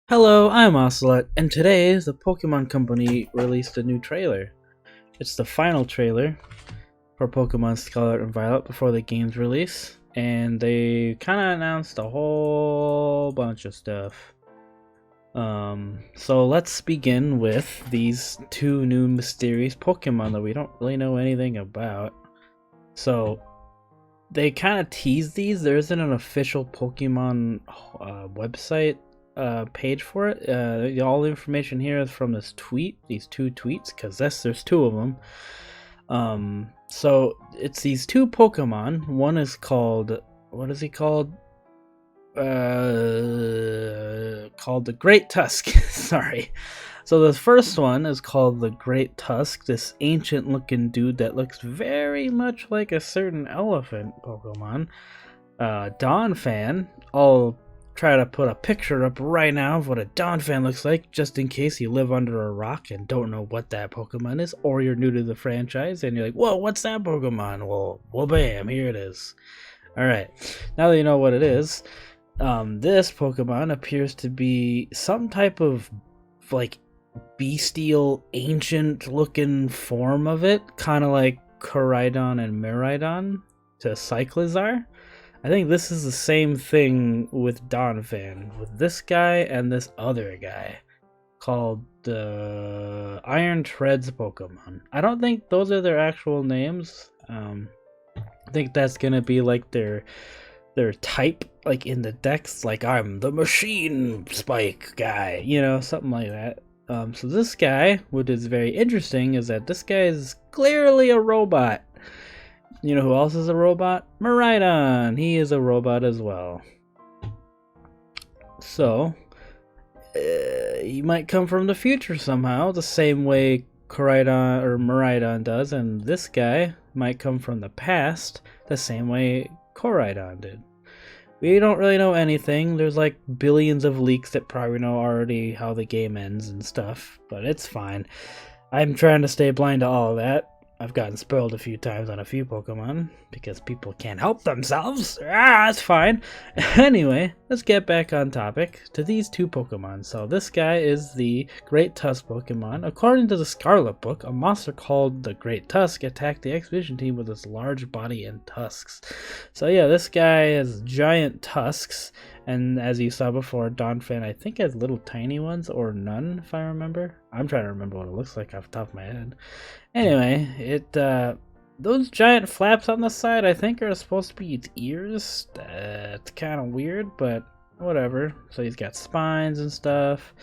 Hello, I'm Ocelot, and today the Pokemon Company released a new trailer. It's the final trailer for Pokemon Scarlet and Violet before the game's release, and they kind of announced a whole bunch of stuff. So let's begin with these two new mysterious Pokemon that we don't really know anything about. So they kind of tease these. There isn't an official Pokemon website page for it. All the information here is from this tweet, these two tweets, because there's two of them. So it's these two Pokemon. One is called, what is he called? Called the Great Tusk. Sorry. So the first one is called the Great Tusk, this ancient looking dude that looks very much like a certain elephant Pokemon. Donphan, I'll try to put a picture up right now of what a Donphan looks like, just in case you live under a rock and don't know what that Pokemon is, or you're new to the franchise and you're like, whoa, what's that Pokemon? Well, bam, here it is. Alright, now that you know what it is, this Pokemon appears to be some type of, like, bestial, ancient-looking form of it, kind of like Koraidon and Miraidon to Cyclizar. I think this is the same thing with Donphan, with this guy and this other guy, called the Iron Treads Pokemon. I don't think those are their actual names. I think that's gonna be like their type, like in the decks, like I'm the Machine Spike guy, you know, something like that. So this guy, what is very interesting is that this guy is clearly a robot. You know who else is a robot? Miraidon! He is a robot as well. So, he might come from the future somehow, the same way Koraidon or Miraidon does, and this guy might come from the past, the same way Koraidon did. We don't really know anything. There's like billions of leaks that probably know already how the game ends and stuff, but it's fine. I'm trying to stay blind to all of that. I've gotten spoiled a few times on a few Pokemon because people can't help themselves. That's fine. Anyway, let's get back on topic to these two Pokemon. So this guy is the Great Tusk Pokemon. According to the Scarlet book, a monster called the Great Tusk attacked the expedition team with its large body and tusks. So yeah, this guy has giant tusks, and as you saw before, Donphan I think has little tiny ones or none, if I remember. I'm trying to remember what it looks like off the top of my head. Anyway, those giant flaps on the side I think are supposed to be its ears. It's kind of weird, but whatever. So he's got spines and stuff.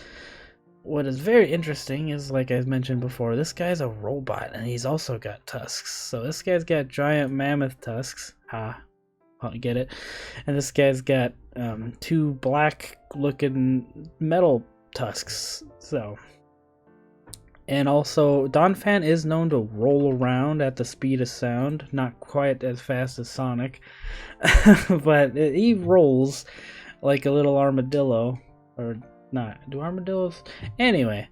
What is very interesting is, like I mentioned before, this guy's a robot and he's also got tusks. So this guy's got giant mammoth tusks. Get it? And this guy's got two black looking metal tusks. So, and also Donphan is known to roll around at the speed of sound, not quite as fast as Sonic, but he rolls like a little armadillo, or not. Do armadillos? Anyway,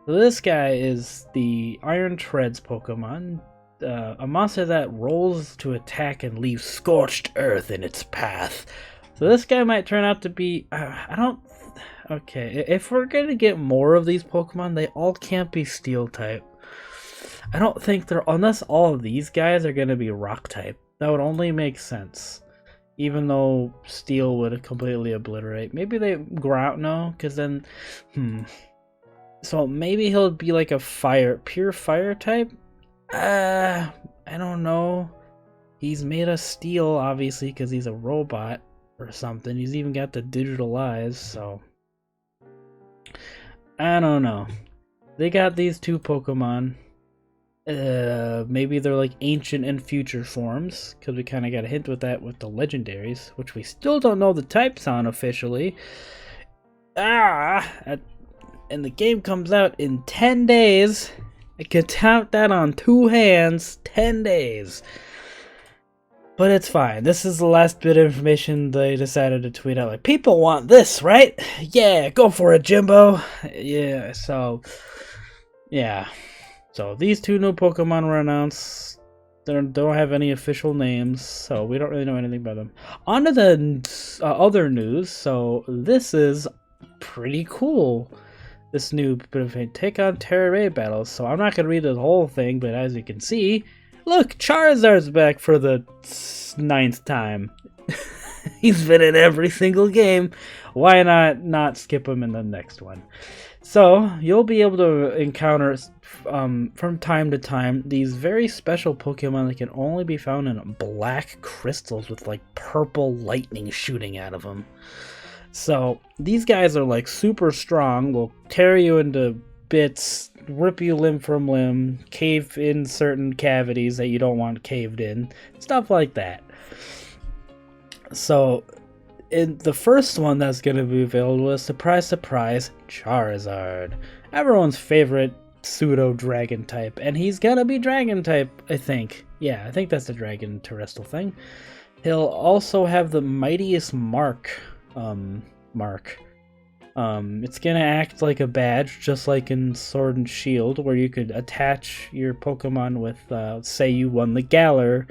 this guy is the Iron Treads Pokemon. A monster that rolls to attack and leaves scorched earth in its path. So this guy might turn out to be, okay, if we're gonna get more of these Pokemon, they all can't be Steel type. I don't think unless all of these guys are gonna be Rock type. That would only make sense. Even though Steel would completely obliterate. Maybe they ground, no, because then, So maybe he'll be like a pure fire type? I don't know. He's made of steel, obviously, because he's a robot or something. He's even got the digital eyes, so I don't know. They got these two Pokemon. Maybe they're like ancient and future forms, because we kind of got a hint with that with the legendaries, which we still don't know the types on officially. And the game comes out in 10 days. I could count that on two hands. 10 days. But it's fine. This is the last bit of information they decided to tweet out. Like, people want this, right? Yeah, go for it, Jimbo. Yeah, so... yeah. So, these two new Pokemon were announced. They don't have any official names, so we don't really know anything about them. On to the other news. So, this is pretty cool. This new bit of a take on Terra Raid battles. So I'm not going to read the whole thing, but as you can see, look, Charizard's back for the 9th time. He's been in every single game. Why not skip him in the next one? So you'll be able to encounter from time to time these very special Pokemon that can only be found in black crystals with like purple lightning shooting out of them. So these guys are like super strong, will tear you into bits, rip you limb from limb, cave in certain cavities that you don't want caved in, stuff like that. So in the first one that's going to be available is, surprise, surprise, Charizard. Everyone's favorite pseudo dragon type, and he's going to be dragon type, I think. Yeah, I think that's the dragon terrestrial thing. He'll also have the mightiest mark. It's gonna act like a badge, just like in Sword and Shield, where you could attach your Pokemon with, say you won the Galar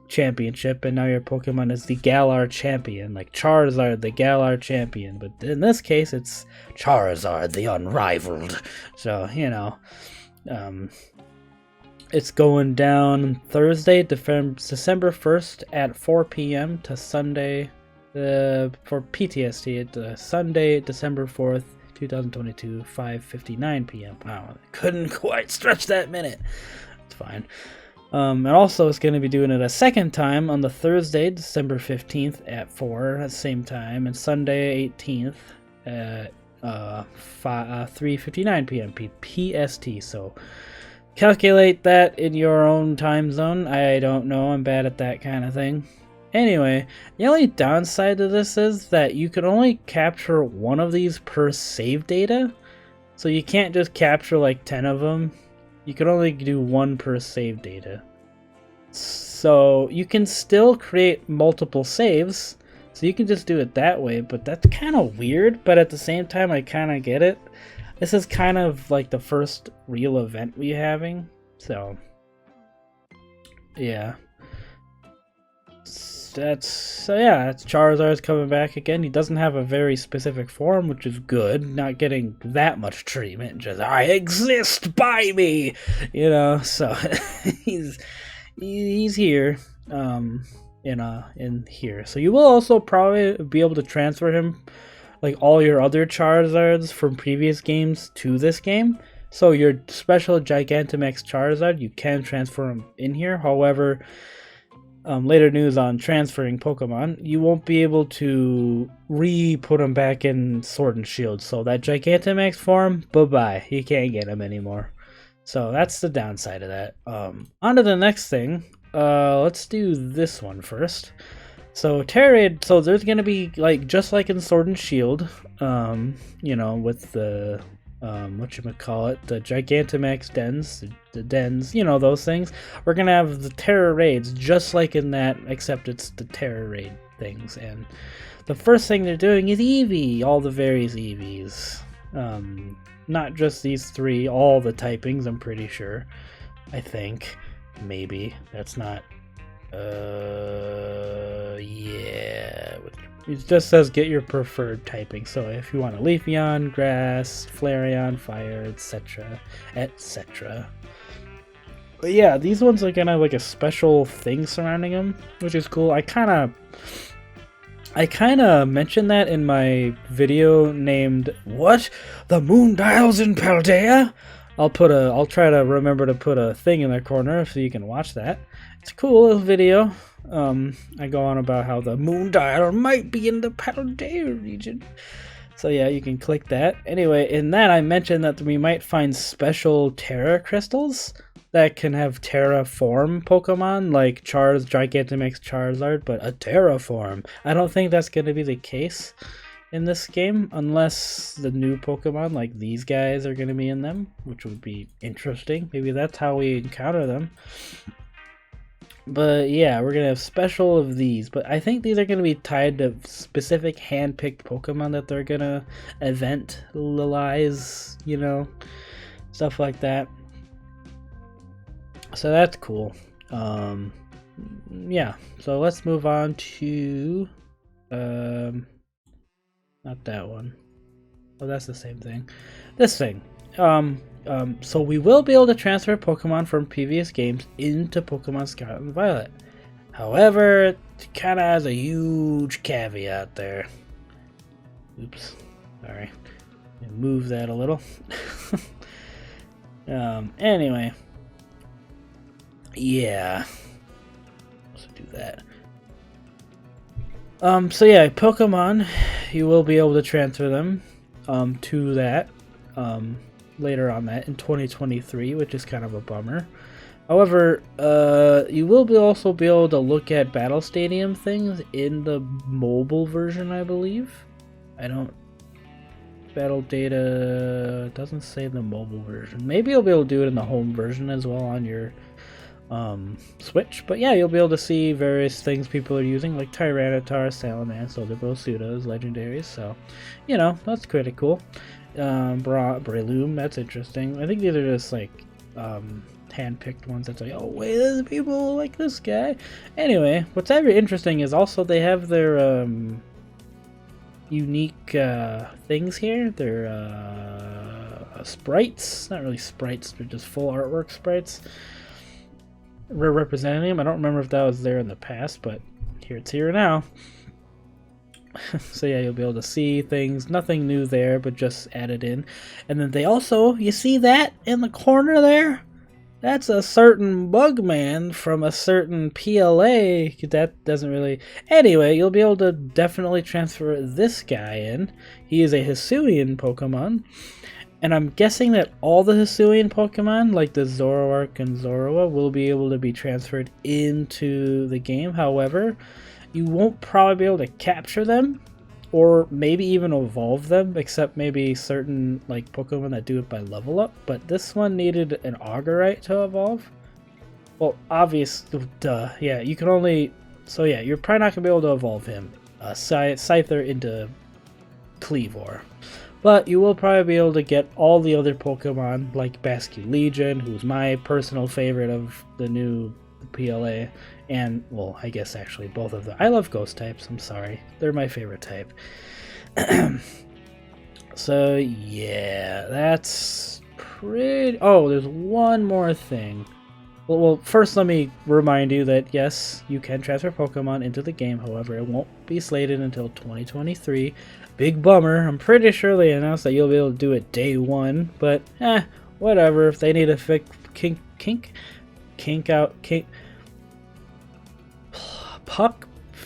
Championship, and now your Pokemon is the Galar Champion, like Charizard, the Galar Champion. But in this case, it's Charizard, the Unrivaled. So, you know, it's going down Thursday, December 1st at 4 p.m. to Sunday. For PTSD, it's Sunday, December 4th, 2022, 5:59 p.m. Wow, I couldn't quite stretch that minute. It's fine. And also, it's going to be doing it a second time on the Thursday, December 15th at 4 at the same time, and Sunday 18th at 3:59 p.m. PST. So calculate that in your own time zone. I don't know. I'm bad at that kind of thing. Anyway, the only downside to this is that you can only capture one of these per save data. So you can't just capture like 10 of them. You can only do one per save data. So you can still create multiple saves. So you can just do it that way, but that's kind of weird. But at the same time, I kind of get it. This is kind of like the first real event we're having. So, yeah. That's Charizard's coming back again. He doesn't have a very specific form, which is good. Not getting that much treatment. Just, I exist, buy me, you know. So he's here, in here. So you will also probably be able to transfer him, like all your other Charizards from previous games to this game. So your special Gigantamax Charizard, you can transfer him in here. However, later news on transferring Pokemon, you won't be able to re-put them back in Sword and Shield. So that Gigantamax form, bye-bye. You can't get them anymore. So that's the downside of that. On to the next thing. Let's do this one first. So Terra Raid, so there's going to be, like, just like in Sword and Shield, you know, with the, whatchamacallit, the Gigantamax dens, the dens, you know, those things. We're going to have the Terra Raids just like in that, except it's the Terra Raid things. And the first thing they're doing is Eevee, all the various Eevees. Not just these three, all the typings, I'm pretty sure. I think. Maybe. That's not... yeah. It just says get your preferred typing. So if you want a Leafeon, Grass, Flareon, Fire, etc., etc. But yeah, these ones are gonna have like a special thing surrounding them, which is cool. I kind of mentioned that in my video named "What? The Moon Dials in Paldea?" I'll try to remember to put a thing in the corner so you can watch that. It's a cool little video. I go on about how the moon dial might be in the Paldea region. So yeah, you can click that. Anyway, in that I mentioned that we might find special Terra crystals that can have Terra form Pokemon, like Gigantamax Charizard, but a Terra form. I don't think that's going to be the case in this game, unless the new Pokemon, like these guys, are going to be in them, which would be interesting. Maybe that's how we encounter them. But yeah, we're going to have special of these, but I think these are going to be tied to specific hand-picked Pokemon that they're going to event-lize, you know, stuff like that. So that's cool. Yeah, so let's move on to, not that one. Oh, that's the same thing. This thing. So we will be able to transfer Pokemon from previous games into Pokemon Scarlet and Violet. However, it kind of has a huge caveat there. Oops. Sorry. Move that a little. Anyway. Yeah. Let's do that. So yeah, Pokemon, you will be able to transfer them to that later on that in 2023, which is kind of a bummer. However, you will also be able to look at Battle Stadium things in the mobile version, I believe. Battle data doesn't say the mobile version. Maybe you'll be able to do it in the home version as well on your Switch. But yeah, you'll be able to see various things people are using, like Tyranitar, Salamence, Pseudos, legendaries. So, you know, that's pretty cool. Breloom, that's interesting. I think these are just like hand-picked ones that's like, oh wait, there's people like this guy. Anyway, what's very interesting is also they have their unique things here. They're sprites, not really sprites, they're just full artwork sprites. We're representing them. I don't remember if that was there in the past, but it's here now. So yeah, you'll be able to see things, nothing new there, but just added in. And then they also, you see that in the corner there? That's a certain Bugman from a certain PLA. That doesn't really... Anyway, you'll be able to definitely transfer this guy in. He is a Hisuian Pokemon. And I'm guessing that all the Hisuian Pokemon, like the Zoroark and Zorua, will be able to be transferred into the game. However, you won't probably be able to capture them, or maybe even evolve them, except maybe certain like Pokemon that do it by level up. But this one needed an Augerite to evolve. Well, obvious, duh. Yeah, you can only... So yeah, you're probably not going to be able to evolve him. Scyther into Cleavor. But you will probably be able to get all the other Pokemon, like Basculegion, who's my personal favorite of the new PLA, and, well, I guess actually both of them. I love ghost types, I'm sorry. They're my favorite type. So, yeah, that's pretty... Oh, there's one more thing. Well, first let me remind you that, yes, you can transfer Pokemon into the game. However, it won't be slated until 2023. Big bummer. I'm pretty sure they announced that you'll be able to do it day one, but whatever. If they need to fix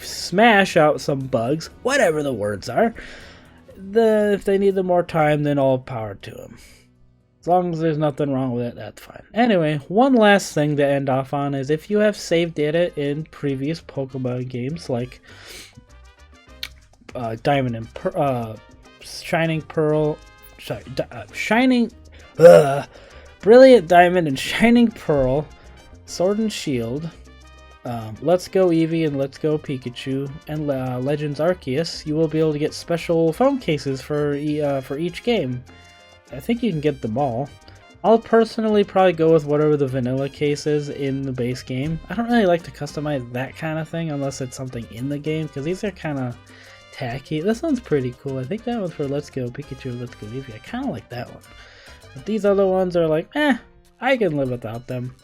smash out some bugs, whatever the words are, if they need the more time, then all power to them. As long as there's nothing wrong with it, that's fine. Anyway, one last thing to end off on is if you have saved data in previous Pokemon games like Diamond and Shining Pearl, Brilliant Diamond and Shining Pearl, Sword and Shield, Let's Go Eevee and Let's Go Pikachu, and Legends Arceus, you will be able to get special phone cases for each game. I think you can get them all. I'll personally probably go with whatever the vanilla case is in the base game. I don't really like to customize that kind of thing unless it's something in the game, because these are kind of tacky. This one's pretty cool. I think that one's for Let's Go Pikachu, Let's Go Eevee. I kind of like that one. But these other ones are like, I can live without them.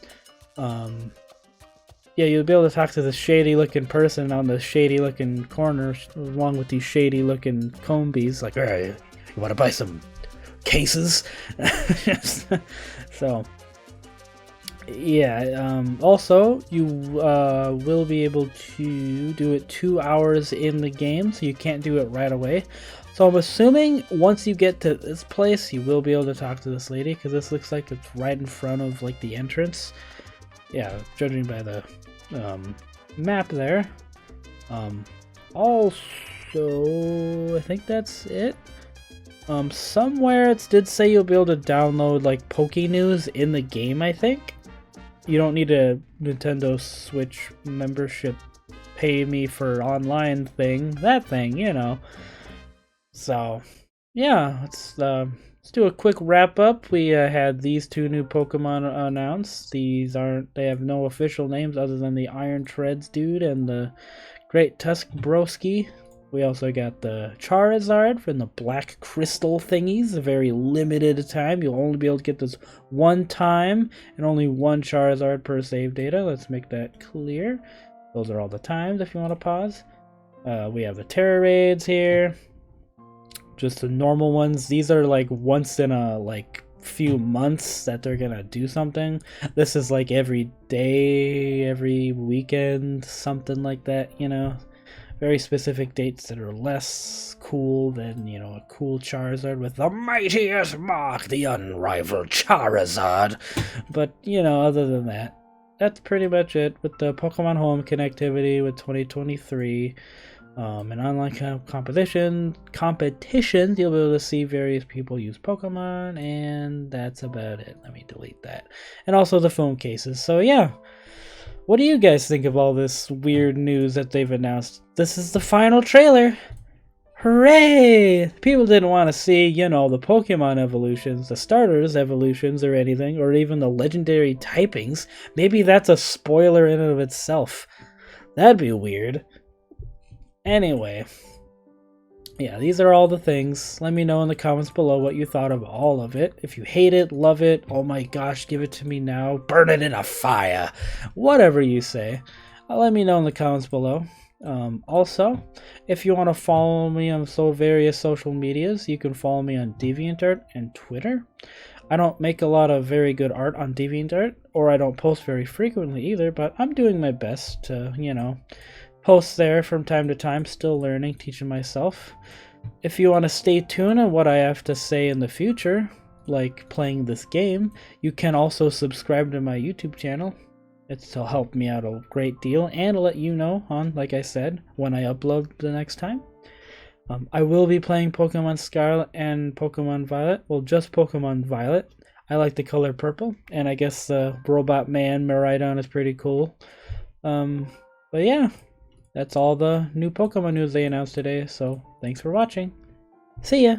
Yeah, you'll be able to talk to the shady looking person on the shady looking corner along with these shady looking combies. Like, alright, you want to buy some cases? So, yeah, also, you will be able to do it 2 hours in the game, so you can't do it right away. So I'm assuming once you get to this place, you will be able to talk to this lady, because this looks like it's right in front of, like, the entrance. Yeah, judging by the map there. Also, I think that's it. Somewhere it did say you'll be able to download, like, Poke News in the game, I think. You don't need a Nintendo Switch membership, pay me for online thing, that thing, you know. So, yeah, let's do a quick wrap up. We had these two new Pokemon announced. They have no official names other than the Iron Treads dude and the Great Tusk Broski. We also got the Charizard from the Black Crystal thingies, a very limited time. You'll only be able to get this one time, and only one Charizard per save data. Let's make that clear. Those are all the times if you want to pause. We have the Terra Raids here. Just the normal ones. These are like once in a few months that they're gonna do something. This is like every day, every weekend, something like that, you know. Very specific dates that are less cool than, you know, a cool Charizard with the mightiest mark, the unrivaled Charizard. But, you know, other than that, that's pretty much it with the Pokemon Home connectivity with 2023. And online competitions, you'll be able to see various people use Pokemon, and that's about it. Let me delete that. And also the phone cases. So yeah, what do you guys think of all this weird news that they've announced? This is the final trailer. Hooray! People didn't want to see, you know, the Pokemon evolutions, the starters evolutions or anything, or even the legendary typings. Maybe that's a spoiler in and of itself. That'd be weird. Anyway, yeah, these are all the things. Let me know in the comments below what you thought of all of it. If you hate it, love it, oh my gosh, give it to me now, burn it in a fire, whatever you say. Let me know in the comments below. Also, if you want to follow me on various social medias, you can follow me on DeviantArt and Twitter. I don't make a lot of very good art on DeviantArt, or I don't post very frequently either, but I'm doing my best to, you know, post there from time to time, still learning, teaching myself. If you want to stay tuned on what I have to say in the future, like playing this game, you can also subscribe to my YouTube channel. It'll help me out a great deal, and let you know on, like I said, when I upload the next time. I will be playing Pokemon Scarlet and Pokemon Violet. Well, just Pokemon Violet. I like the color purple, and I guess the Robot Man Miraidon is pretty cool. But yeah. That's all the new Pokemon news they announced today, so thanks for watching. See ya!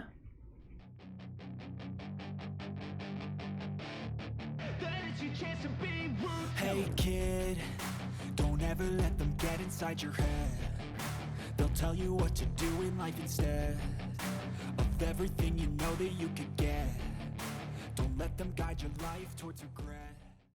Hey kid, don't ever let them get inside your head. They'll tell you what to do in life instead of everything you know that you could get. Don't let them guide your life towards regret.